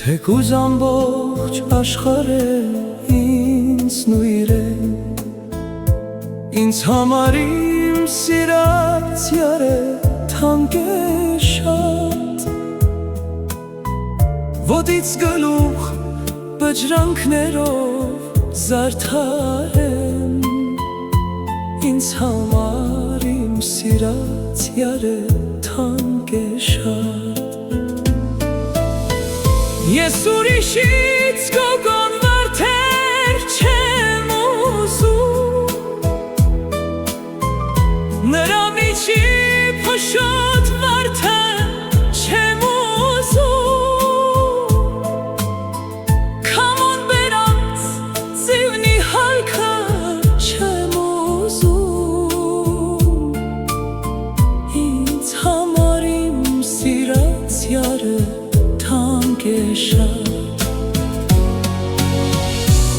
Թեկուզ ամբողջ աշխարհը ինձ նույր է, ինձ համար իմ սիրած յարը թանկ է շատ, ոտից գլուխ բջրանքներով զարդարեմ, ինձ համար իմ սիրած յարը թանկ է շատ։ Ես ուրիշից գոգոն վարդեր չեմ ուզում, նրա միջի փշոտ վարդը չեմ ուզում, քամոն բերած ձիვნի հալքը չեմ ուզում, ինձ համար իմ սիրած յարը թանկ է շատ,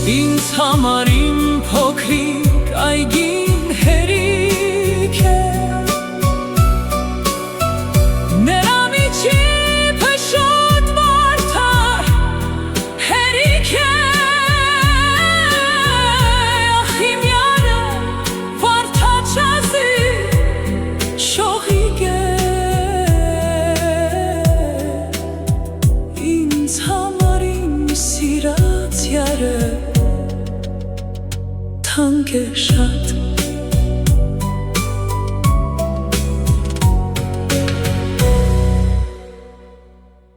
ինձ համար իմ փոքրիկ այգին հերիք է, նրա միջի փշոտ վարդը հերիք է, ախ իմ յարը վարդաչազի շողիկ է, ինձ համար իմ սիրած յարը թանկ է շատ։